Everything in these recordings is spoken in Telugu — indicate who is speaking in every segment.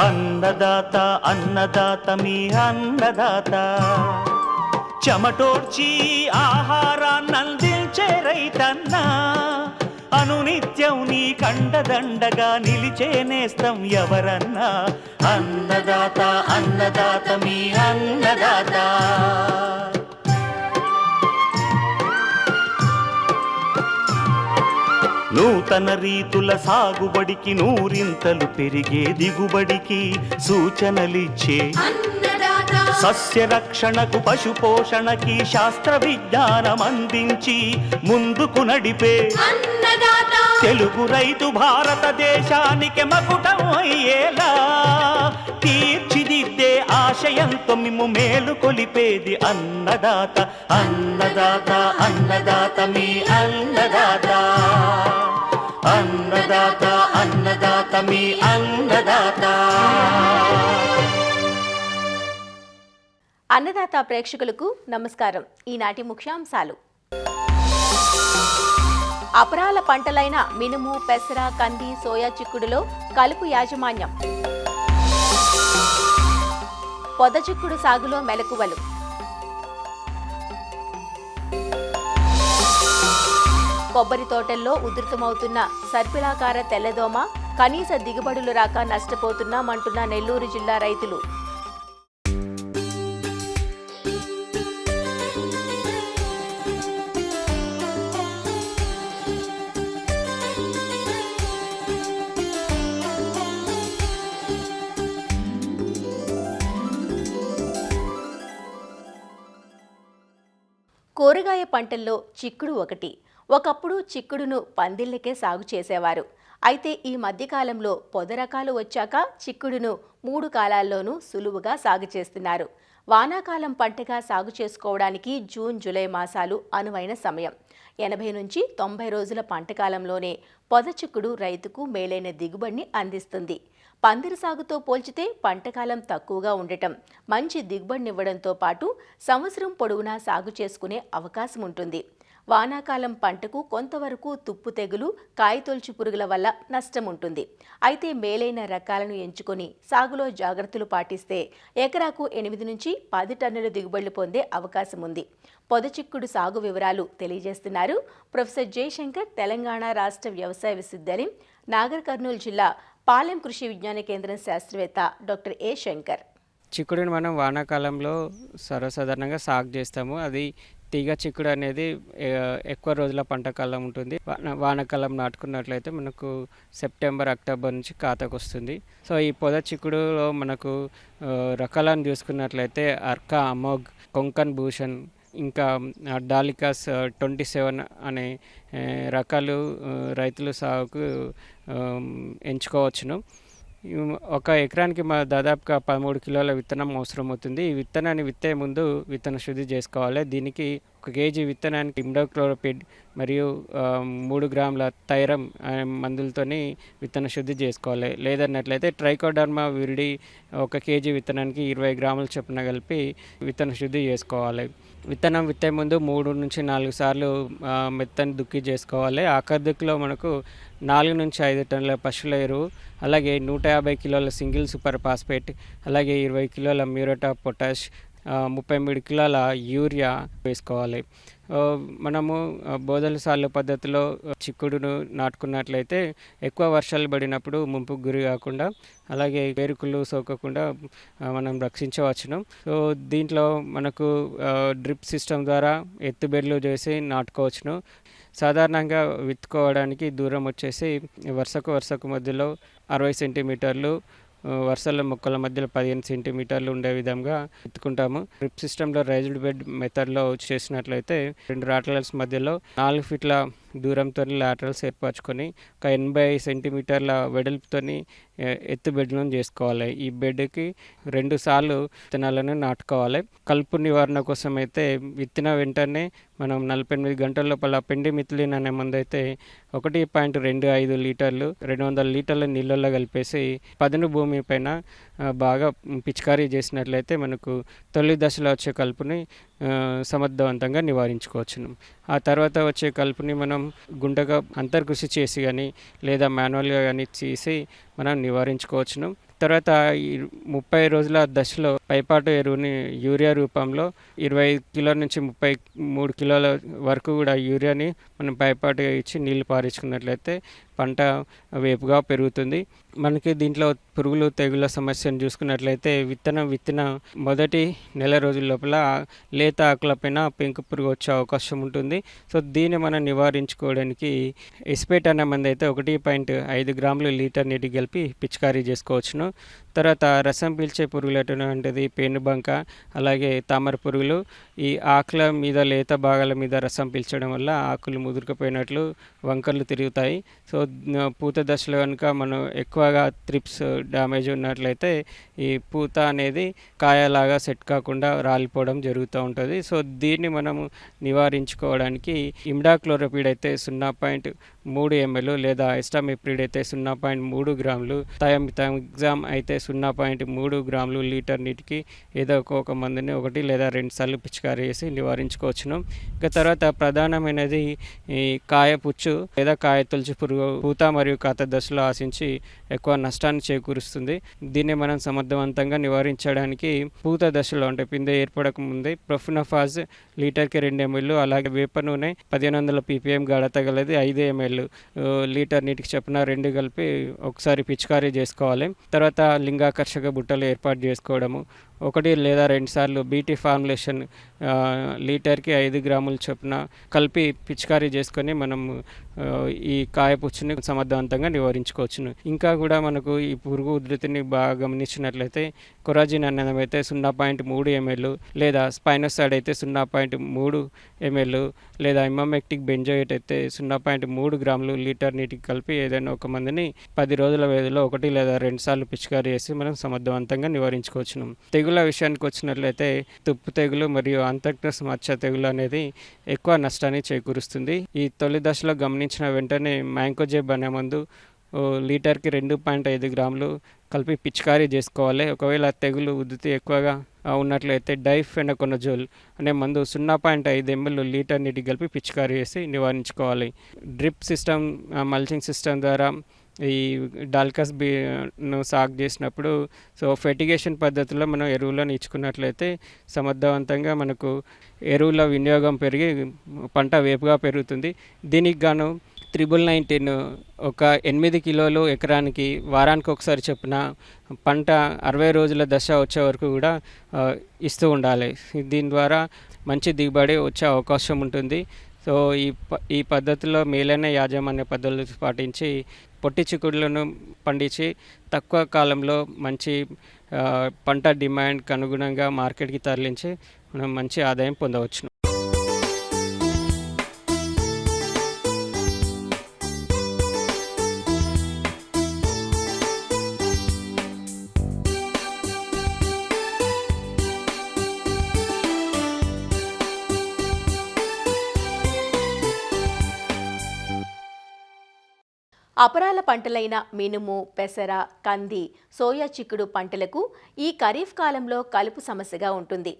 Speaker 1: అన్నదాత అన్నదాత మీ అన్నదాత చెమటోడ్చి ఆహారాన్నందించే రైతన్నా అనునిత్యం నీ కండదండగా నిలిచే నేస్తం ఎవరన్నా అన్నదాత అన్నదాత మీ అన్నదాత నూతన రీతుల సాగుబడికి నూరింతలు పెరిగే దిగుబడికి సూచనలిచ్చే సస్య రక్షణకు పశు పోషణకి శాస్త్ర విజ్ఞానం అందించి ముందుకు నడిపే తెలుగు రైతు భారతదేశానికి మకుటం అయ్యేలా తీర్చిదిద్దే ఆశయంతో మిమ్ము మేలు కొలిపేది అన్నదాత అన్నదాత అన్నదాత మీ అన్నదాత అన్నదాత అన్నదాత మీ అన్నదాత.
Speaker 2: అన్నదాత ప్రేక్షకులకు నమస్కారం. ఈనాటి ముఖ్యాంశాలు: అపరాల పంటలైన మినుము, పెసర, కంది, సోయా చిక్కుడులో కలుపు యాజమాన్యం, పొద చిక్కుడు సాగులో మెలకువలు, కొబ్బరి తోటల్లో ఉధృతమవుతున్న సర్పిలాకార తెల్లదోమ, కనీస దిగుబడులు రాక నష్టపోతున్నామంటున్న నెల్లూరు జిల్లా రైతులు. కూరగాయ పంటల్లో చిక్కుడు ఒకటి. ఒకప్పుడు చిక్కుడును పందిళ్ళకే సాగు చేసేవారు. అయితే ఈ మధ్యకాలంలో పొద రకాలు వచ్చాక చిక్కుడును 3 కాలాల్లోనూ సులువుగా సాగు చేస్తున్నారు. వానాకాలం పంటగా సాగు చేసుకోవడానికి జూన్, జూలై మాసాలు అనువైన సమయం. 80 నుంచి 90 రోజుల పంటకాలంలోనే పొద చిక్కుడు రైతుకు మేలైన దిగుబడిని అందిస్తుంది. పందిరి సాగుతో పోల్చితే పంటకాలం తక్కువగా ఉండటం మంచి దిగుబడినివ్వడంతో పాటు సంవత్సరం పొడవునా సాగు చేసుకునే అవకాశం ఉంటుంది. వానాకాలం పంటకు కొంతవరకు తుప్పు తెగులు, కాయతొలుచు పురుగుల వల్ల నష్టం ఉంటుంది. అయితే మేలైన రకాలను ఎంచుకొని సాగులో జాగ్రత్తలు పాటిస్తే ఎకరాకు 8 నుంచి 10 టన్నుల దిగుబడులు పొందే అవకాశం ఉంది. పొద చిక్కుడు సాగు వివరాలు తెలియజేస్తున్నారు ప్రొఫెసర్ జయశంకర్, తెలంగాణ రాష్ట్ర వ్యవసాయ విశ్వవిద్యాలయం, నాగర్ కర్నూలు జిల్లా పాలెం కృషి విజ్ఞాన కేంద్రం శాస్త్రవేత్త డాక్టర్ ఏ శంకర్.
Speaker 3: చిక్కుడుని మనం వానాకాలంలో సర్వసాధారణంగా సాగు చేస్తాము. అది తీగ చిక్కుడు అనేది ఎక్కువ రోజుల పంటకాలం ఉంటుంది. వానాకాలం నాటుకున్నట్లయితే మనకు సెప్టెంబర్, అక్టోబర్ నుంచి కాతకు వస్తుంది. సో ఈ పొద చిక్కుడులో మనకు రకాలను చూసుకున్నట్లయితే అర్కా, అమోగ్, కొంకన్ భూషణ్, ఇంకా డాలికాస్ 27 అనే రకాలు రైతులు సాగుకు ఎంచుకోవచ్చును. ఒక ఎకరానికి దాదాపుగా 13 కిలోల విత్తనం అవసరం అవుతుంది. ఈ విత్తనాన్ని విత్తే ముందు విత్తన శుద్ధి చేసుకోవాలి. దీనికి 1 కేజీ విత్తనానికి ఇమిడాక్లోరోపిడ్ మరియు 3 గ్రాముల థైరమ్ మందులతోని విత్తన శుద్ధి చేసుకోవాలి. లేదన్నట్లయితే ట్రైకోడర్మా విరిడి 1 కేజీ విత్తనానికి 20 గ్రాముల చొప్పున కలిపి విత్తన శుద్ధి చేసుకోవాలి. విత్తనం విత్తే ముందు 3 నుంచి 4 సార్లు మెత్తని దుక్కి చేసుకోవాలి. ఆఖరి దుక్కిలో మనకు 4 నుంచి 5 టన్నుల పశువుల ఎరువు, అలాగే 150 కిలోల సింగిల్ సూపర్ ఫాస్ఫేట్, అలాగే 20 కిలోల మ్యూరేట్ ఆఫ్ పొటాష్, 33 కిలోల యూరియా వేసుకోవాలి. మనము బోదల సార్లు పద్ధతిలో చిక్కుడును నాటుకున్నట్లయితే ఎక్కువ వర్షాలు పడినప్పుడు ముంపుకు గురి కాకుండా, అలాగే వేరుకుళ్ళు సోకకుండా మనం రక్షించవచ్చును. సో దీంట్లో మనకు డ్రిప్ సిస్టమ్ ద్వారా ఎత్తుబెడ్లు చేసి నాటుకోవచ్చును. సాధారణంగా విత్తుకోవడానికి దూరం వచ్చేసి వరుసకు మధ్యలో 60 సెంటీమీటర్లు, వరుసల మొక్కల మధ్యలో 15 సెంటీమీటర్లు ఉండే విధంగా ఎత్తుకుంటాము. డ్రిప్ సిస్టంలో రైజ్డ్ బెడ్ మెథడ్లో చేసినట్లయితే 2 లాటరల్స్ మధ్యలో 4 ఫీట్ల దూరంతో లాటరల్స్ ఏర్పరచుకొని ఒక 80 సెంటీమీటర్ల వెడల్పుతో ఎత్తు బెడ్లను చేసుకోవాలి. ఈ బెడ్కి 2 సార్లు విత్తనాలను నాటుకోవాలి. కలుపు నివారణ కోసం అయితే విత్తిన వెంటనే మనం 48 గంటల లోపల పెండిమిథిలిన్ అనే మందు అయితే 1.25 లీటర్లు 200 లీటర్ల నీళ్ళల్లో కలిపేసి పదును భూమి పైన బాగా పిచికారీ చేసినట్లయితే మనకు తొలి దశలో వచ్చే కలుపుని సమర్థవంతంగా నివారించుకోవచ్చును. ఆ తర్వాత వచ్చే కలుపుని మనం గుంటగా అంతర్కృషి చేసి కానీ లేదా మాన్యువల్గా కానీ చేసి మనం నివారించుకోవచ్చును. తర్వాత ఈ 30 రోజుల దశలో పైపాటు ఎరువుని యూరియా రూపంలో 25 కిలోల నుంచి 33 కిలోల వరకు కూడా యూరియాని మనం పైపాటుగా ఇచ్చి నీళ్లు పారించుకున్నట్లయితే పంట వేపుగా పెరుగుతుంది. మనకి దీంట్లో పురుగులు తెగుళ్ళ సమస్యను చూసుకున్నట్లయితే విత్తిన మొదటి నెల రోజుల లోపల లేత ఆకులపైన పెంకు పురుగు వచ్చే అవకాశం ఉంటుంది. సో దీన్ని మనం నివారించుకోవడానికి ఎస్పేట్ అనే మందు అయితే 1.5 గ్రాములు లీటర్ నీటికి కలిపి పిచికారీ చేసుకోవచ్చును. తర్వాత రసం పీల్చే పురుగులు ఎటువంటిది పేనుబంక, అలాగే తామర పురుగులు ఈ ఆకుల మీద లేత భాగాల మీద రసం పీల్చడం వల్ల ఆకులు ముదురుకుపోయినట్లు వంకర్లు తిరుగుతాయి. సో పూత దశలో కనుక మనం ఎక్కువగా త్రిప్స్ డ్యామేజ్ ఉన్నట్లయితే ఈ పూత అనేది కాయలాగా సెట్ కాకుండా రాలిపోవడం జరుగుతూ ఉంటుంది. సో దీన్ని మనము నివారించుకోవడానికి ఇమిడాక్లోరోపిడ్ అయితే 0.3 ml లేదా ఎస్టామిప్రిడ్ అయితే 0.3 గ్రాములు, థయామిథాగ్జామ్ అయితే 0.3 గ్రాములు లీటర్ నీటికి ఏదో ఒక మందుని 1 లేదా 2 సార్లు పిచికారీ చేసి నివారించుకోవచ్చును. ఇక తర్వాత ప్రధానమైనది ఈ కాయ పుచ్చు లేదా కాయ తొలచు పురుగు పూత మరియు కాత దశలో ఆశించి ఎక్కువ నష్టాన్ని చేకూరుస్తుంది. దీన్ని మనం సమర్థవంతంగా నివారించడానికి పూత దశలో అంటే పిందె ఏర్పడక ముందే ప్రొఫెనోఫాజ్ లీటర్కి 2 ml, అలాగే వేప నూనె 1500 ppm గాఢత గలది 5 ml లీటర్ నీటికి చొప్పున 2 కలిపి ఒకసారి పిచికారీ చేసుకోవాలి. తర్వాత లింగాకర్షక బుట్టలు ఏర్పాటు చేసుకోవడము, 1 లేదా 2 సార్లు బీటీ ఫార్ములేషన్ లీటర్కి 5 గ్రాముల చొప్పున కలిపి పిచికారీ చేసుకొని మనం ఈ కాయపుచ్చుని సమర్థవంతంగా నివారించుకోవచ్చును. ఇంకా కూడా మనకు ఈ పురుగు ఉధృతిని బాగా గమనించినట్లయితే కొరాజిన్ అన్నది అయితే 0.3 ml లేదా స్పైనోసైడ్ అయితే 0.3 ml లేదా ఇమామెక్టిక్ బెంజోయేట్ అయితే 0.3 గ్రాములు లీటర్ నీటికి కలిపి ఏదైనా ఒక మందుని 10 రోజుల వ్యవధిలో 1 లేదా 2 సార్లు పిచికారీ చేసి మనం సమర్థవంతంగా నివారించుకోవచ్చును. తెగుల విషయానికి వచ్చినట్లయితే తుప్పు తెగులు మరియు అంతర్గ్రస్ మచ్చ తెగులు అనేది ఎక్కువ నష్టాన్ని చేకూరుస్తుంది. ఈ తొలి దశలో గమనించిన వెంటనే మ్యాంకోజెబ్ అనే మందు లీటర్కి 2.5 గ్రాములు కలిపి పిచికారీ చేసుకోవాలి. ఒకవేళ తెగులు ఉధృతి ఎక్కువగా ఉన్నట్లయితే డైఫెనకొనజోల్ అనే మందు 0.5 ml లీటర్ నీటికి కలిపి పిచికారీ చేసి నివారించుకోవాలి. డ్రిప్ సిస్టమ్, మల్చింగ్ సిస్టమ్ ద్వారా ఈ డాల్కస్ బీను సాగు చేసినప్పుడు ఫెర్టిగేషన్ పద్ధతిలో మనం ఎరువులను ఇచ్చుకున్నట్లయితే సమర్థవంతంగా మనకు ఎరువుల వినియోగం పెరిగి పంట వేపుగా పెరుగుతుంది. దీనికి గాను 19 ఒక 8 కిలోలు ఎకరానికి వారానికి ఒకసారి చొప్పున పంట 60 రోజుల దశ వచ్చే వరకు కూడా ఇస్తూ ఉండాలి. దీని ద్వారా మంచి దిగుబడి వచ్చే అవకాశం ఉంటుంది. సో ఈ పద్ధతిలో మేలైన యాజమాన్య పద్ధతులు పాటించి పొట్టి చిక్కుడులను పండించి తక్కువ కాలంలో మంచి పంట డిమాండ్కి అనుగుణంగా మార్కెట్కి తరలించి మనం మంచి ఆదాయం పొందవచ్చును.
Speaker 2: అపరాల పంటలైన మినుము, పెసర, కంది, సోయా చిక్కుడు పంటలకు ఈ ఖరీఫ్ కాలంలో కలుపు సమస్యగా ఉంటుంది.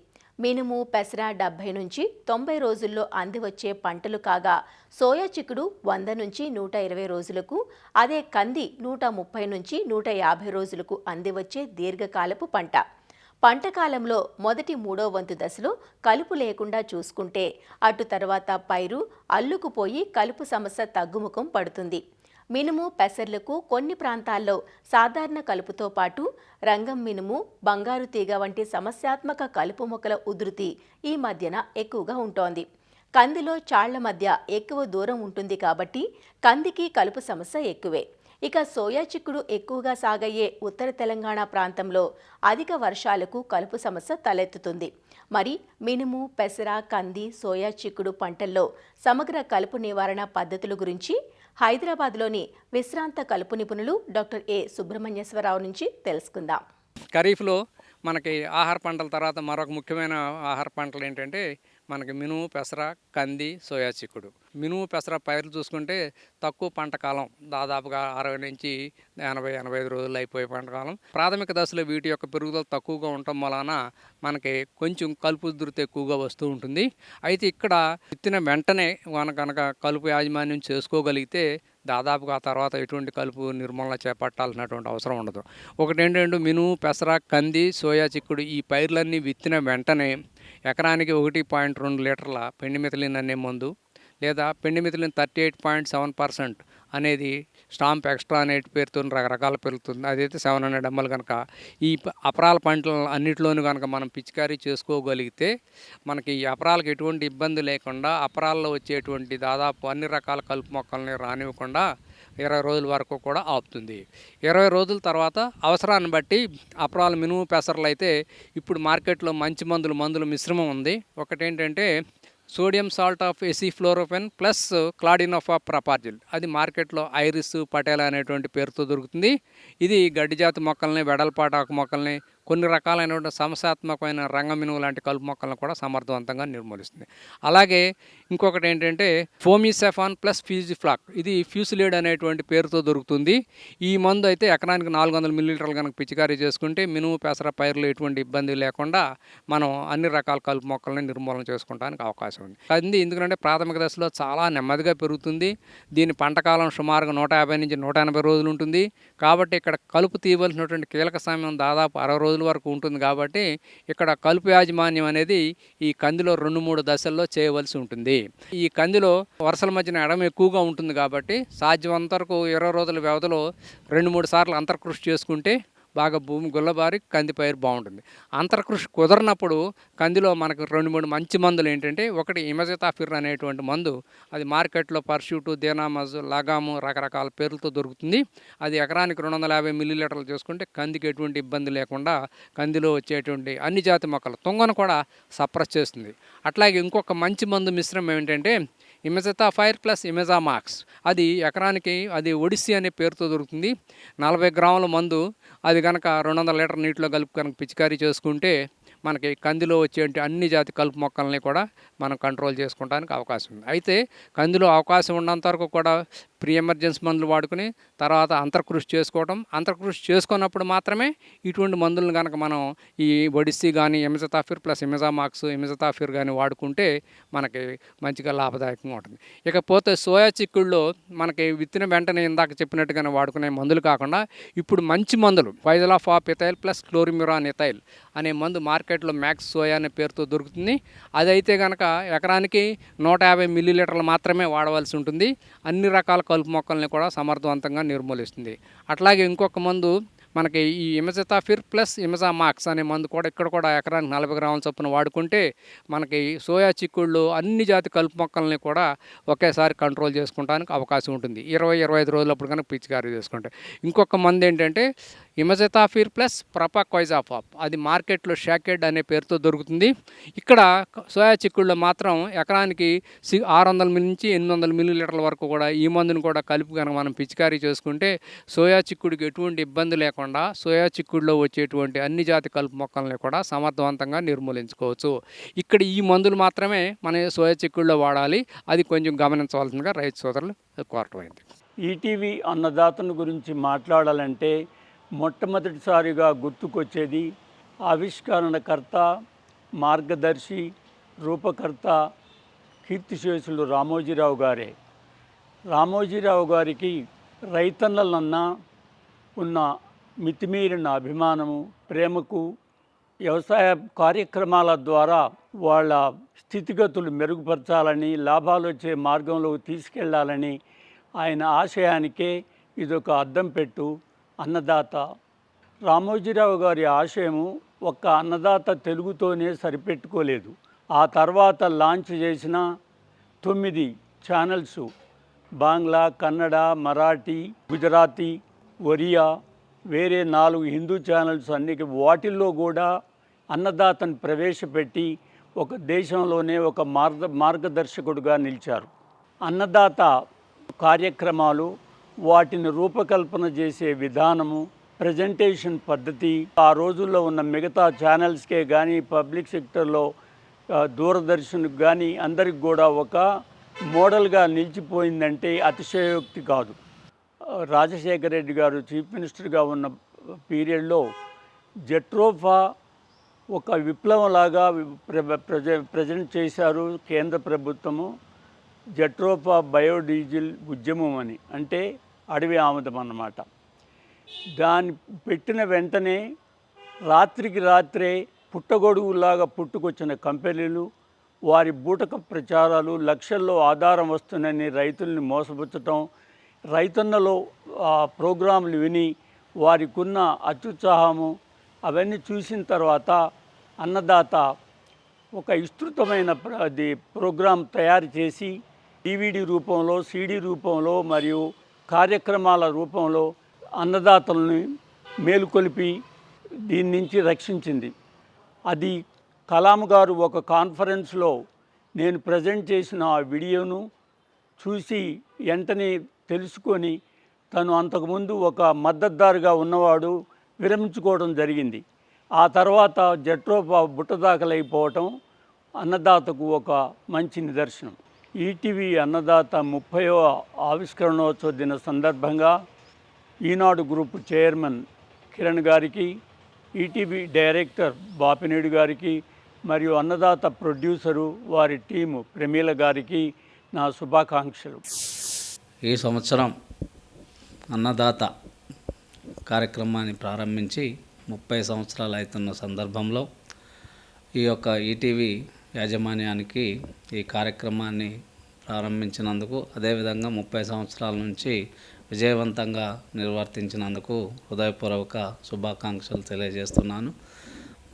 Speaker 2: మినుము, పెసర 70 నుంచి 90 రోజుల్లో అందివచ్చే పంటలు కాగా సోయా చిక్కుడు 100 నుంచి 120 రోజులకు, అదే కంది 130 నుంచి 150 రోజులకు అందివచ్చే దీర్ఘకాలపు పంట. పంట కాలంలో మొదటి 3వ వంతు దశలో కలుపు లేకుండా చూసుకుంటే అటు తర్వాత పైరు అల్లుకుపోయి కలుపు సమస్య తగ్గుముఖం పడుతుంది. మినుము, పెసర్లకు కొన్ని ప్రాంతాల్లో సాధారణ కలుపుతో పాటు రంగం మినుము, బంగారు తీగ వంటి సమస్యాత్మక కలుపు మొక్కల ఉధృతి ఈ మధ్యన ఎక్కువగా ఉంటోంది. కందిలో చాళ్ల మధ్య ఎక్కువ దూరం ఉంటుంది కాబట్టి కందికి కలుపు సమస్య ఎక్కువే. ఇక సోయా చిక్కుడు ఎక్కువగా సాగయ్యే ఉత్తర తెలంగాణ ప్రాంతంలో అధిక వర్షాలకు కలుపు సమస్య తలెత్తుతుంది. మరి మినుము, పెసర, కంది, సోయా చిక్కుడు పంటల్లో సమగ్ర కలుపు నివారణ పద్ధతుల గురించి హైదరాబాద్లోని విశ్రాంత కలుపు నిపుణులు డాక్టర్ ఏ సుబ్రహ్మణ్యేశ్వరరావు నుంచి తెలుసుకుందాం.
Speaker 4: ఖరీఫ్లో మనకి ఆహార పంటల తర్వాత మరొక ముఖ్యమైన ఆహార పంటలు ఏంటంటే మనకి మినుము, పెసర, కంది, సోయా చిక్కుడు. మినుము, పెసర పైర్లు చూసుకుంటే తక్కువ పంట కాలం, దాదాపుగా 60 నుంచి 80-85 రోజులు అయిపోయే పంట కాలం. ప్రాథమిక దశలో వీటి యొక్క పెరుగుదల తక్కువగా ఉండటం వలన మనకి కొంచెం కలుపు ఉధృతి ఎక్కువగా వస్తూ ఉంటుంది. అయితే ఇక్కడ విత్తిన వెంటనే కనుక కలుపు యాజమాన్యం చేసుకోగలిగితే దాదాపుగా ఆ తర్వాత ఎటువంటి కలుపు నిర్మూలన చేపట్టాల్సినటువంటి అవసరం ఉండదు. ఒకటేంటంటే మినుము, పెసర, కంది, సోయా చిక్కుడు ఈ పైర్లన్నీ విత్తిన వెంటనే ఎకరానికి 1.2 లీటర్ల పెండిమిథలిన్ అనే మందు లేదా పెండిమిథలిన్ 38.7% అనేది స్టాంప్ ఎక్స్ట్రా అనే పేరుతో రకరకాల పెరుగుతుంది. అదైతే 700 ml కనుక ఈ అపరాల పంటల అన్నిటిలోనూ కనుక మనం పిచికారీ చేసుకోగలిగితే మనకి ఈ అపరాలకు ఎటువంటి ఇబ్బంది లేకుండా అపరాల్లో వచ్చేటువంటి దాదాపు అన్ని రకాల కలుపు మొక్కల్ని రానివ్వకుండా 20 రోజుల వరకు కూడా ఆపుతుంది. 20 రోజుల తర్వాత అవసరాన్ని బట్టి అపరాల మినుము పెసరలు అయితే ఇప్పుడు మార్కెట్లో మంచి మందుల మిశ్రమం ఉంది. ఒకటేంటంటే సోడియం సాల్ట్ ఆఫ్ ఎసిఫ్లోరోఫెన్ ప్లస్ క్లాడినోఫా ప్రపార్జిల్, అది మార్కెట్లో ఐరిస్ పటేలా అనేటువంటి పేరుతో దొరుకుతుంది. ఇది గడ్డి జాతి మొక్కల్ని, వెడల్పాటు ఆకు మొక్కల్ని, కొన్ని రకాలైనటువంటి సమస్యాత్మకమైన రంగమినుము లాంటి కలుపు మొక్కలను కూడా సమర్థవంతంగా నిర్మూలిస్తుంది. అలాగే ఇంకొకటి ఏంటంటే ఫోమిసెఫాన్ ప్లస్ ఫ్యూజిఫ్లాక్, ఇది ఫ్యూసిలేడ్ అనేటువంటి పేరుతో దొరుకుతుంది. ఈ మందు అయితే ఎకరానికి 400 మిల్లీలీటర్లు కనుక పిచికారీ చేసుకుంటే మినుము, పెసర పైర్లు ఎటువంటి ఇబ్బంది లేకుండా మనం అన్ని రకాల కలుపు మొక్కల్ని నిర్మూలన చేసుకోవడానికి అవకాశం ఉంది. అది ఎందుకంటే ప్రాథమిక దశలో చాలా నెమ్మదిగా పెరుగుతుంది. దీని పంట కాలం సుమారుగా 150 నుంచి 180 రోజులు ఉంటుంది. కాబట్టి ఇక్కడ కలుపు తీయవలసినటువంటి కీలక సమయం దాదాపు 60 రోజుల వరకు ఉంటుంది. కాబట్టి ఇక్కడ కలుపు యాజమాన్యం అనేది ఈ కందిలో 2-3 దశల్లో చేయవలసి ఉంటుంది. ఈ కందిలో వరుసల మధ్యన ఎడమ ఎక్కువగా ఉంటుంది కాబట్టి సాధ్యమంత వరకు 20 రోజుల వ్యవధిలో 2-3 సార్లు అంతర్కృషి చేసుకుంటే బాగా భూమి గుల్లబారి కంది పైరు బాగుంటుంది. అంతర్కృషి కుదరనప్పుడు కందిలో మనకు 2-3 మంచి మందులు ఏంటంటే, ఒకటి ఇమజితాఫిర్ అనేటువంటి మందు, అది మార్కెట్లో పర్ష్యూటు, దేనామజ్, లగాము రకరకాల పేర్లతో దొరుకుతుంది. అది ఎకరానికి 250 మిల్లీలీటర్లు చేసుకుంటే కందికి ఎటువంటి ఇబ్బంది లేకుండా కందిలో వచ్చేటువంటి అన్ని జాతి మొక్కలు తుంగను కూడా సప్రెస్ చేస్తుంది. అట్లాగే ఇంకొక మంచి మందు మిశ్రమం ఏమిటంటే ఇమెజతాఫైర్ ప్లస్ ఇమెజామాక్స్, అది ఎకరానికి అది ఒడిస్సీ అనే పేరుతో దొరుకుతుంది. 40 గ్రాముల మందు అది కనుక 200 లీటర్ నీటిలో కలిపి కనుక పిచికారీ చేసుకుంటే మనకి కందిలో వచ్చే అన్ని జాతి కలుపు మొక్కల్ని కూడా మనం కంట్రోల్ చేసుకోవడానికి అవకాశం ఉంది. అయితే కందిలో అవకాశం ఉన్నంత వరకు కూడా ప్రీ ఎమర్జెన్సీ మందులు వాడుకుని తర్వాత అంతర్కృషి చేసుకోవడం, అంతర్కృషి చేసుకున్నప్పుడు మాత్రమే ఇటువంటి మందులను కనుక మనం ఈ ఒడిస్సీ కానీ ఇమెజతాఫిర్ ప్లస్ ఇమెజామాక్స్, ఇమెజతాఫిర్ కానీ వాడుకుంటే మనకి మంచిగా లాభదాయకంగా ఉంటుంది. ఇకపోతే సోయా చిక్కుడులో మనకి విత్తిన వెంటనే ఇందాక చెప్పినట్టుగానే వాడుకునే మందులు కాకుండా ఇప్పుడు మంచి మందులు ఫైజలాఫాప్ ఎథైల్ ప్లస్ క్లోరిమ్యురాన్ ఎథైల్ అనే మందు మార్కెట్లో మ్యాక్స్ సోయా అనే పేరుతో దొరుకుతుంది. అదైతే కనుక ఎకరానికి 150 మిల్లీలీటర్లు మాత్రమే వాడవలసి ఉంటుంది. అన్ని రకాల కలుపు మొక్కల్ని కూడా సమర్థవంతంగా నిర్మూలిస్తుంది. అట్లాగే ఇంకొక మందు మనకి ఈ ఇమెజతాఫిర్ ప్లస్ ఇమెజామాక్స్ అనే మందు కూడా ఇక్కడ కూడా ఎకరానికి 40 గ్రాముల చొప్పున వాడుకుంటే మనకి సోయా చిక్కుళ్ళు అన్ని జాతి కలుపు మొక్కల్ని కూడా ఒకేసారి కంట్రోల్ చేసుకోవడానికి అవకాశం ఉంటుంది. 20-25 రోజులప్పుడు కనుక పిచికారీ చేసుకుంటే. ఇంకొక మందు ఏంటంటే ఇమెజతాఫిర్ ప్లస్ ప్రొపాక్వైజాఫాప్, అది మార్కెట్లో షాకెడ్ అనే పేరుతో దొరుకుతుంది. ఇక్కడ సోయా చిక్కుళ్ళు మాత్రం ఎకరానికి 600 నుంచి 800 మిల్లీలీటర్ల వరకు కూడా ఈ మందును కూడా కలిపి కనుక మనం పిచికారీ చేసుకుంటే సోయా చిక్కుడికి ఎటువంటి ఇబ్బంది లేకుండా సోయా చిక్కుడులో వచ్చేటువంటి అన్ని జాతి కలుపు మొక్కల్ని కూడా సమర్థవంతంగా నిర్మూలించుకోవచ్చు. ఇక్కడ ఈ మందులు మాత్రమే మన సోయా చిక్కుడులో వాడాలి. అది కొంచెం గమనించవలసిందిగా రైతు సోదరులు కోరటమైంది.
Speaker 5: ఈటీవీ అన్నదాతను గురించి మాట్లాడాలంటే మొట్టమొదటిసారిగా గుర్తుకొచ్చేది ఆవిష్కరణకర్త, మార్గదర్శి, రూపకర్త కీర్తిశేషులు రామోజీరావు గారే. రామోజీరావు గారికి రైతన్నలన్నా ఉన్న మితిమీరిన అభిమానము, ప్రేమకు వ్యవసాయ కార్యక్రమాల ద్వారా వాళ్ళ స్థితిగతులు మెరుగుపరచాలని, లాభాలు వచ్చే మార్గంలోకి తీసుకెళ్లాలని ఆయన ఆశయానికే ఇదొక అద్దం పెట్టు అన్నదాత. రామోజీరావు గారి ఆశయము ఒక్క అన్నదాత తెలుగుతోనే సరిపెట్టుకోలేదు. ఆ తర్వాత లాంచ్ చేసిన 9 ఛానల్స్, బాంగ్లా, కన్నడ, మరాఠీ, గుజరాతీ, ఒరియా, వేరే 4 హిందూ ఛానల్స్ అన్ని, వాటిల్లో కూడా అన్నదాతను ప్రవేశపెట్టి ఒక దేశంలోనే ఒక మార్గదర్శకుడుగా నిలిచారు. అన్నదాత కార్యక్రమాలు, వాటిని రూపకల్పన చేసే విధానము, ప్రజెంటేషన్ పద్ధతి ఆ రోజుల్లో ఉన్న మిగతా ఛానల్స్కే కానీ పబ్లిక్ సెక్టర్లో దూరదర్శన్కి కానీ అందరికి కూడా ఒక మోడల్గా నిలిచిపోయిందంటే అతిశయోక్తి కాదు. రాజశేఖర రెడ్డి గారు చీఫ్ మినిస్టర్గా ఉన్న పీరియడ్లో జెట్రోఫా ఒక విప్లవంలాగా ప్రజెంట్ చేశారు కేంద్ర ప్రభుత్వము. జట్రోపా బయోడీజిల్ ఉద్యమం అని, అంటే అడవి ఆముదం అన్నమాట. దాన్ని పెట్టిన వెంటనే రాత్రికి రాత్రే పుట్టగొడుగులాగా పుట్టుకొచ్చిన కంపెనీలు వారి బూటక ప్రచారాలు, లక్షల్లో ఆధారం వస్తుందని రైతుల్ని మోసపుచ్చటం, రైతన్నలో ప్రోగ్రాంలు విని వారికి ఉన్న అత్యుత్సాహము అవన్నీ చూసిన తర్వాత అన్నదాత ఒక విస్తృతమైన ప్రోగ్రాం తయారు చేసి డివిడి రూపంలో, సిడి రూపంలో మరియు కార్యక్రమాల రూపంలో అన్నదాతల్ని మేలుకొలిపి దీని నుంచి రక్షించింది. అది కలాం గారు ఒక కాన్ఫరెన్స్లో నేను ప్రజెంట్ చేసిన ఆ వీడియోను చూసి వెంటనే తెలుసుకొని తను అంతకుముందు ఒక మద్దతుదారుగా ఉన్నవాడు విరమించుకోవడం జరిగింది. ఆ తర్వాత జట్రోపా బుట్టదాఖలైపోవటం అన్నదాతకు ఒక మంచి నిదర్శనం. ఈటీవీ అన్నదాత 30వ ఆవిష్కరణోత్సవ దిన సందర్భంగా ఈనాడు గ్రూప్ చైర్మన్ కిరణ్ గారికి, ఈటీవీ డైరెక్టర్ బాపినేడు గారికి మరియు అన్నదాత ప్రొడ్యూసరు వారి టీము ప్రమీల గారికి నా శుభాకాంక్షలు.
Speaker 6: ఈ సంవత్సరం అన్నదాత కార్యక్రమాన్ని ప్రారంభించి 30 సంవత్సరాలు అవుతున్న సందర్భంలో ఈ యొక్క ఈటీవీ యాజమాన్యానికి ఈ కార్యక్రమాన్ని ప్రారంభించినందుకు, అదేవిధంగా 30 సంవత్సరాల నుంచి విజయవంతంగా నిర్వర్తించినందుకు హృదయపూర్వక శుభాకాంక్షలు తెలియజేస్తున్నాను.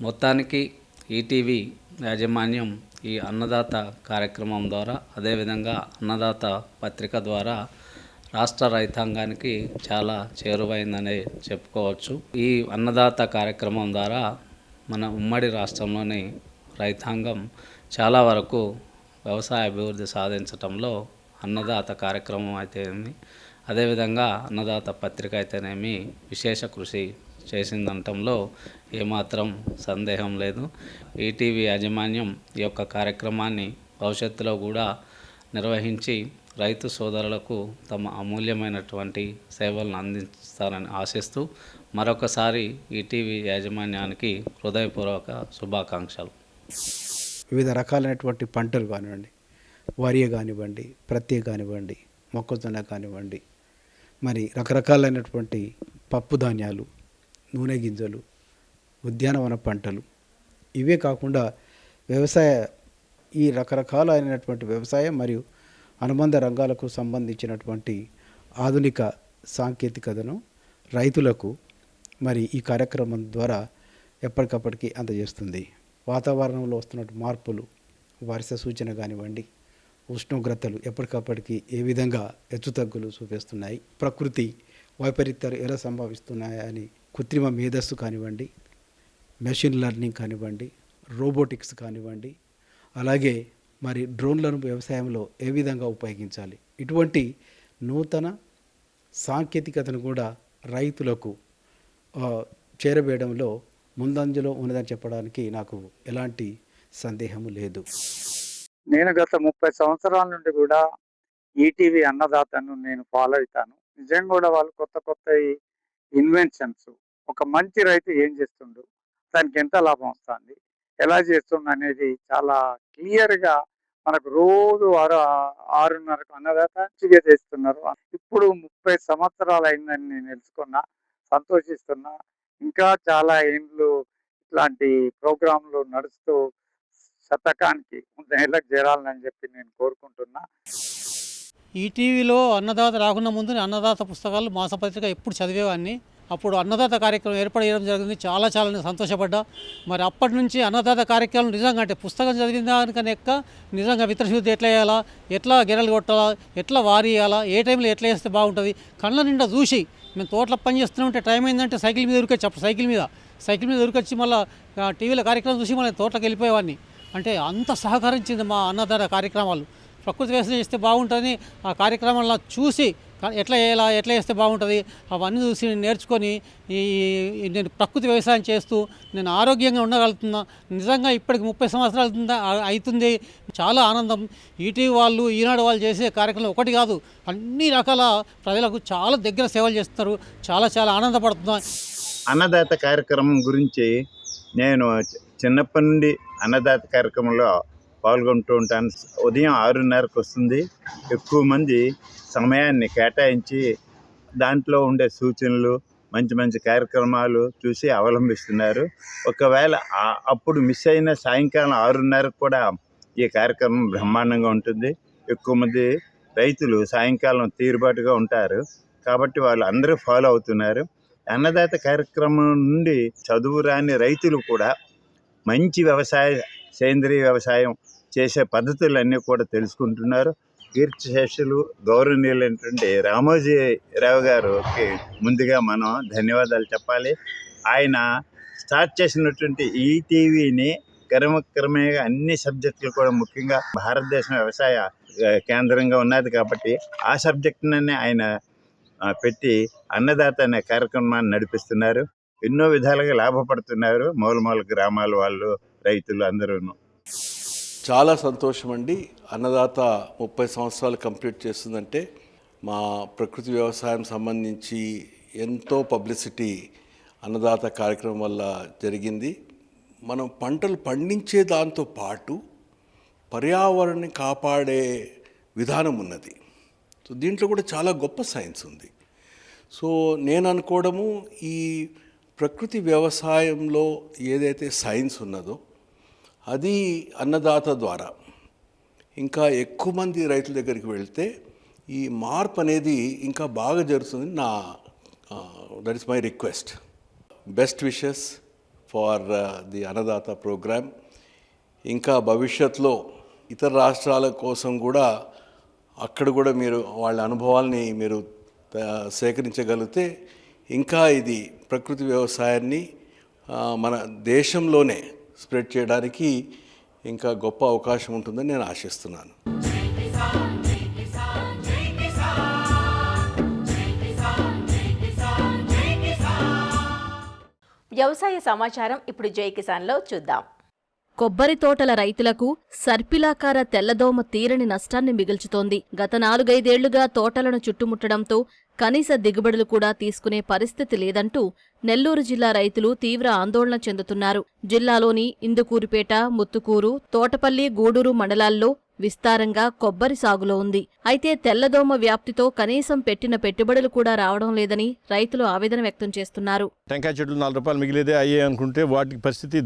Speaker 6: మొత్తానికి ఈటీవీ యాజమాన్యం ఈ అన్నదాత కార్యక్రమం ద్వారా, అదేవిధంగా అన్నదాత పత్రిక ద్వారా రాష్ట్ర రైతాంగానికి చాలా చేరువైందనే చెప్పుకోవచ్చు. ఈ అన్నదాత కార్యక్రమం ద్వారా మన ఉమ్మడి రాష్ట్రంలోని రైతాంగం చాలా వరకు వ్యవసాయ అభివృద్ధి సాధించటంలో అన్నదాత కార్యక్రమం అయితేనేమి, అదేవిధంగా అన్నదాత పత్రిక అయితేనేమి విశేష కృషి చేసిందనటంలో ఏమాత్రం సందేహం లేదు. ఈటీవీ యాజమాన్యం ఈ యొక్క కార్యక్రమాన్ని భవిష్యత్తులో కూడా నిర్వహించి రైతు సోదరులకు తమ అమూల్యమైనటువంటి సేవలను అందిస్తారని ఆశిస్తూ మరొకసారి ఈటీవీ యాజమాన్యానికి హృదయపూర్వక శుభాకాంక్షలు.
Speaker 7: వివిధ రకాలైనటువంటి పంటలు కానివ్వండి, వరి కానివ్వండి, ప్రత్తి కానివ్వండి, మొక్కజొన్న కానివ్వండి, మరి రకరకాలైనటువంటి పప్పు ధాన్యాలు, నూనె గింజలు, ఉద్యానవన పంటలు, ఇవే కాకుండా ఈ రకరకాలైనటువంటి వ్యవసాయం మరియు అనుబంధ రంగాలకు సంబంధించినటువంటి ఆధునిక సాంకేతికతను రైతులకు మరి ఈ కార్యక్రమం ద్వారా ఎప్పటికప్పటికి అందజేస్తుంది. వాతావరణంలో వస్తున్న మార్పులు, వర్ష సూచన కానివ్వండి, ఉష్ణోగ్రతలు ఎప్పటికప్పటికి ఏ విధంగా హెచ్చుతగ్గులు చూపిస్తున్నాయి, ప్రకృతి వైపరీత్యాలు ఎలా సంభవిస్తున్నాయని కృత్రిమ మేధస్సు కానివ్వండి, మెషిన్ లెర్నింగ్ కానివ్వండి, రోబోటిక్స్ కానివ్వండి, అలాగే మరి డ్రోన్లను వ్యవసాయంలో ఏ విధంగా ఉపయోగించాలి, ఇటువంటి నూతన సాంకేతికతను కూడా రైతులకు చేరవేయడంలో ముందంజలో ఉన్నదని చెప్పడానికి నాకు ఎలాంటి సందేహము లేదు.
Speaker 8: నేను గత 30 సంవత్సరాల నుండి కూడా ఈటీవీ అన్నదాతను నేను ఫాలో అవుతాను. నిజంగా కూడా వాళ్ళు కొత్త కొత్త ఇన్వెన్షన్స్, ఒక మంచి రైతు ఏం చేస్తుండు, దానికి ఎంత లాభం వస్తుంది, ఎలా చేస్తుంది అనేది చాలా క్లియర్గా మనకు రోజు 6:30కు అన్నదాత మంచిగా చేస్తున్నారు. ఇప్పుడు 30 సంవత్సరాలు అయిందని నేను తెలుసుకున్నా, సంతోషిస్తున్నా. ఇంకా చాలా ఏండ్లు ఇట్లాంటి ప్రోగ్రాంలు నడుస్తూ శతకానికి 100 ఏళ్ళకి చేరాలని చెప్పి నేను కోరుకుంటున్నా.
Speaker 9: ఈటీవీలో అన్నదాత రాకుండా ముందు అన్నదాత పుస్తకాలు మాసపత్రిక ఎప్పుడు చదివేవాడిని. అప్పుడు అన్నదాత కార్యక్రమం ఏర్పడేయడం జరిగింది. చాలా సంతోషపడ్డా. మరి అప్పటి నుంచి అన్నదాత కార్యక్రమం నిజంగా అంటే పుస్తకం చదివిన దానికన్నా నిజంగా విత్తనశుద్ధి ఎట్లా వేయాలా, ఎట్లా గెరలు కొట్టాలా, ఎట్లా వారి వేయాలా, ఏ టైంలో ఎట్లా వేస్తే బాగుంటుంది, కళ్ళ నిండా చూసి మేము తోటలో పని చేస్తుంటే టైం అయిందంటే సైకిల్ మీద ఉరికొచ్చి, అప్పుడు సైకిల్ మీద ఉరికొచ్చి మళ్ళీ టీవీలో కార్యక్రమం చూసి మళ్ళీ తోటలోకి వెళ్ళిపోయేవాడిని. అంటే అంత సహకరించింది మా అన్నదాత కార్యక్రమాలు. ప్రకృతి వ్యవసాయం చేస్తే బాగుంటుందని ఆ కార్యక్రమాల్లో చూసి ఎట్లా చేయాలా, ఎట్లా చేస్తే బాగుంటుంది అవన్నీ చూసి నేర్చుకొని నేను ప్రకృతి వ్యవసాయం చేస్తూ నేను ఆరోగ్యంగా ఉండగలుగుతున్నా. నిజంగా ఇప్పటికి 30 సంవత్సరాలు అవుతుంది. చాలా ఆనందం. ఈటీవీ వాళ్ళు, ఈనాడు వాళ్ళు చేసే కార్యక్రమం ఒకటి కాదు, అన్ని రకాల ప్రజలకు చాలా దగ్గర సేవలు చేస్తున్నారు. చాలా ఆనందపడుతున్నా.
Speaker 10: అన్నదాత కార్యక్రమం గురించి నేను చిన్నప్పటి నుండి అన్నదాత కార్యక్రమంలో పాల్గొంటూ ఉంటాను. ఉదయం 6:30కు వస్తుంది. ఎక్కువ మంది సమయాన్ని కేటాయించి దాంట్లో ఉండే సూచనలు, మంచి మంచి కార్యక్రమాలు చూసి అవలంబిస్తున్నారు. ఒకవేళ అప్పుడు మిస్ అయిన సాయంకాలం 6:30కు కూడా ఈ కార్యక్రమం బ్రహ్మాండంగా ఉంటుంది. ఎక్కువ మంది రైతులు సాయంకాలం తీరుబాటుగా ఉంటారు కాబట్టి వాళ్ళు అందరూ ఫాలో అవుతున్నారు. అన్నదాత కార్యక్రమం నుండి చదువు రాని రైతులు కూడా మంచి సేంద్రీయ వ్యవసాయం చేసే పద్ధతులన్నీ కూడా తెలుసుకుంటున్నారు. కీర్తిశేషులు గౌరవనీయులైనటువంటి రామోజీరావు గారికి ముందుగా మనం ధన్యవాదాలు చెప్పాలి. ఆయన స్టార్ట్ చేసినటువంటి ఈటీవీని క్రమక్రమేగా అన్ని సబ్జెక్టులు కూడా, ముఖ్యంగా భారతదేశం వ్యవసాయ కేంద్రంగా ఉన్నది కాబట్టి ఆ సబ్జెక్టుననే ఆయన పెట్టి అన్నదాత అనే కార్యక్రమాన్ని నడిపిస్తున్నారు. ఎన్నో విధాలుగా లాభపడుతున్నారు మూల గ్రామాల వాళ్ళు, రైతులు అందరూ.
Speaker 11: చాలా సంతోషం అండి. అన్నదాత 30 సంవత్సరాలు కంప్లీట్ చేస్తుందంటే మా ప్రకృతి వ్యవసాయం సంబంధించి ఎంతో పబ్లిసిటీ అన్నదాత కార్యక్రమం వల్ల జరిగింది. మనం పంటలు పండించే దాంతో పాటు పర్యావరణాన్ని కాపాడే విధానం ఉన్నది. సో దీంట్లో కూడా చాలా గొప్ప సైన్స్ ఉంది. సో నేను అనుకోవడము, ఈ ప్రకృతి వ్యవసాయంలో ఏదైతే సైన్స్ ఉన్నదో అది అన్నదాత ద్వారా ఇంకా ఎక్కువ మంది రైతుల దగ్గరికి వెళ్తే ఈ మార్పు అనేది ఇంకా బాగా జరుగుతుంది. That is my request. Best wishes for the Annadata programme. ఇంకా భవిష్యత్తులో ఇతర రాష్ట్రాల కోసం కూడా అక్కడ కూడా మీరు వాళ్ళ అనుభవాల్ని మీరు సేకరించగలిగితే ఇంకా ఇది ప్రకృతి వ్యవసాయాన్ని మన దేశంలోనే స్ప్రెడ్ చేయడానికి ఇంకా గొప్ప అవకాశం ఉంటుందని నేను ఆశిస్తున్నాను.
Speaker 2: వ్యవసాయ సమాచారం ఇప్పుడు జై కిసాన్లో చూద్దాం.
Speaker 12: కొబ్బరి తోటల రైతులకు సర్పిలాకార తెల్లదోమ తీరని నష్టాన్ని మిగుల్చుతోంది. గత 4-5 ఏళ్లుగా తోటలను చుట్టుముట్టడంతో కనీస దిగుబడులు కూడా తీసుకునే పరిస్థితి లేదంటూ నెల్లూరు జిల్లా రైతులు తీవ్ర ఆందోళన చెందుతున్నారు. జిల్లాలోని ఇందుకూరుపేట, ముత్తుకూరు, తోటపల్లి, గూడూరు మండలాల్లో విస్తారంగా కొబ్బరి సాగులో ఉంది. అయితే తెల్లదోమ వ్యాప్తితో కనీసం పెట్టిన పెట్టుబడులు కూడా రావడం లేదని రైతులు ఆవేదన వ్యక్తం చేస్తున్నారు.
Speaker 13: టెంకాయ చెట్లు 4 రూపాయలు మిగిలేదే అయ్యే అనుకుంటే వాటి పరిస్థితి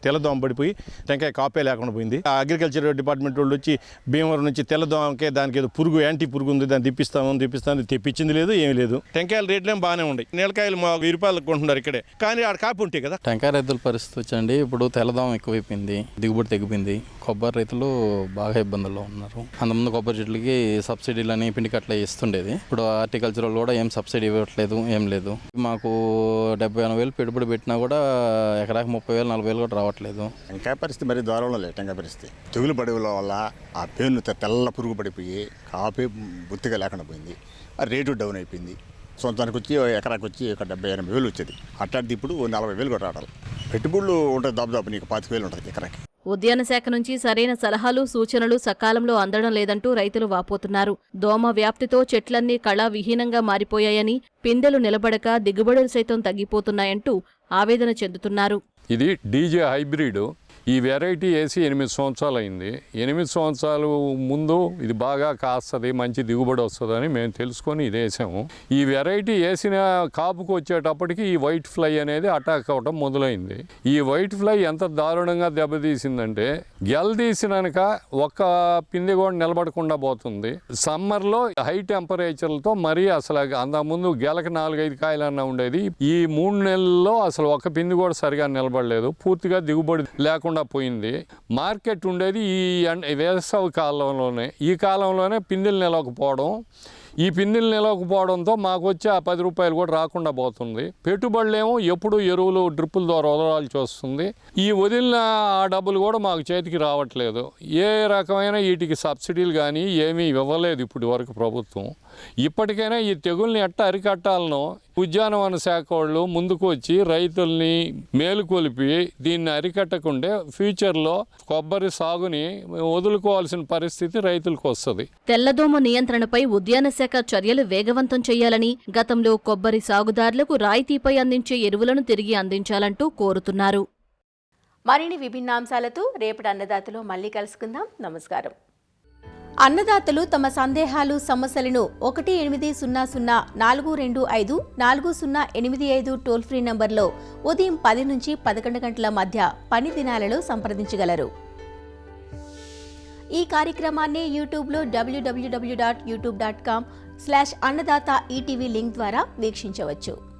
Speaker 13: తెల్లదోమ పడిపోయి టెంకాయ కాపే లేకుండా పోయింది. అగ్రికల్చర్ డిపార్ట్మెంట్ వాళ్ళు వచ్చి భీమవరం నుంచి తెల్లదోమకే దానికి ఏదో పురుగు, యాంటీ పురుగు ఉంది, దాన్ని తెప్పిస్తాను తెప్పించింది లేదు, ఏమీ లేదు. టెంకాయల రేట్లు ఏం బాగానే ఉన్నాయి. నీలకాయలు 1000 రూపాయలు కొంటున్నారు ఇక్కడే, కానీ ఆడ కాపు ఉంటాయి కదా.
Speaker 14: టెంకాయ రైతుల పరిస్థితి వచ్చండి, ఇప్పుడు తెల్లదోమ ఎక్కువైపోయింది, దిగుబడి తగ్గిపోయింది. కొబ్బరి రైతులు బాగా ఇబ్బందుల్లో ఉన్నారు. అంతకుముందు కొబ్బరి చెట్లకి సబ్సిడీలని పిండికట్ల ఇస్తుండేది. ఇప్పుడు హార్టికల్చర్ కూడా ఏం సబ్సిడీ ఇవ్వట్లేదు, ఏం లేదు. మాకు 70-80 వేలు పెట్టుబడి పెట్టినా కూడా ఎకరాకి 30,000-40,000 కూడా రావట్లేదు.
Speaker 15: టెంకాయ పరిస్థితి మరి దారుణంలో లేదు. టెంకాయ పరిస్థితి తెగులు పడవల వల్ల ఆ పేను తెల్ల పురుగు పడిపోయి కాపే బుత్తిగా లేకుండా పోయింది. ఆ రేటు డౌన్ అయిపోయింది. సొంతానికి వచ్చి ఎకరాకి వచ్చి 70-80 వేలు వచ్చేది. అట్లాంటిది ఇప్పుడు 40 వేలు కూడా రావడాలి. పెట్టుబడులు ఉంటుంది, దాదాపు నీకు 25 వేలు ఉంటుంది ఎకరాకి.
Speaker 12: ఉద్యాన శాఖ నుంచి సరైన సలహాలు, సూచనలు సకాలంలో అందడం లేదంటూ రైతులు వాపోతున్నారు. దోమ వ్యాప్తితో చెట్లన్నీ కళావిహీనంగా మారిపోయాయని, పిందెలు నిలబడక దిగుబడులు సైతం తగ్గిపోతున్నాయంటూ ఆవేదన చెందుతున్నారు.
Speaker 16: ఇది డీజే హైబ్రిడ్. ఈ వెరైటీ వేసి 8 సంవత్సరాలు అయింది. 8 సంవత్సరాలు ముందు ఇది బాగా కాస్తుంది, మంచి దిగుబడి వస్తుందని మేము తెలుసుకొని ఇది వేసాము. ఈ వెరైటీ వేసిన కాపుకు వచ్చేటప్పటికి ఈ వైట్ ఫ్లై అనేది అటాక్ అవ్వడం మొదలైంది. ఈ వైట్ ఫ్లై ఎంత దారుణంగా దెబ్బతీసిందంటే గెల తీసినాక ఒక్క పిండి కూడా నిలబడకుండా పోతుంది. సమ్మర్లో హై టెంపరేచర్లతో మరీ అసలు అంతకుముందు గెలకు 4-5 కాయలన్నా ఉండేది. ఈ 3 నెలల్లో అసలు ఒక పిండి కూడా సరిగా నిలబడలేదు. పూర్తిగా దిగుబడి లేకుండా పోయింది. మార్కెట్ ఉండేది ఈ వేసవి కాలంలోనే. ఈ కాలంలోనే పిందెలు నిలవకపోవడం, ఈ పిందెలు నిలవకపోవడంతో మాకు వచ్చే ఆ 10 రూపాయలు కూడా రాకుండా పోతుంది. పెట్టుబడులేమో ఎప్పుడు ఎరువులు డ్రిప్పుల ద్వారా వదలాల్సి వస్తుంది. ఈ వదిలిన ఆ డబ్బులు కూడా మాకు చేతికి రావట్లేదు. ఏ రకమైన వీటికి సబ్సిడీలు కానీ ఏమీ ఇవ్వలేదు ఇప్పటి వరకు ప్రభుత్వం. ఇప్పటికైనా ఈ తెగుల్ని ఎట్ట అరికట్టాలనో ఉద్యానవన శాఖ వాళ్ళు ముందుకు వచ్చి రైతుల్ని మేలుకొలిపి దీన్ని అరికట్టకుంటే ఫ్యూచర్లో కొబ్బరి సాగుని వదులుకోవాల్సిన పరిస్థితి రైతులకు వస్తుంది.
Speaker 12: తెల్లదోమ నియంత్రణపై ఉద్యాన శాఖ చర్యలు వేగవంతం చేయాలని, గతంలో కొబ్బరి సాగుదారులకు రాయితీపై అందించే ఎరువులను తిరిగి అందించాలంటూ కోరుతున్నారు.
Speaker 2: మరిన్ని విభిన్నాంశాలతో రేపటి అన్నదాతలో మళ్ళీ కలుసుకుందాం. నమస్కారం. అన్నదాతలు తమ సందేహాలు, సమస్యలను 1-800-425-4085 టోల్ ఫ్రీ నంబర్లో ఉదయం 10 నుంచి 11 గంటల మధ్య పని దినాలలో సంప్రదించగలరు. ఈ కార్యక్రమాన్ని యూట్యూబ్లో www.youtube.com/annadaata ETV లింక్ ద్వారా వీక్షించవచ్చు.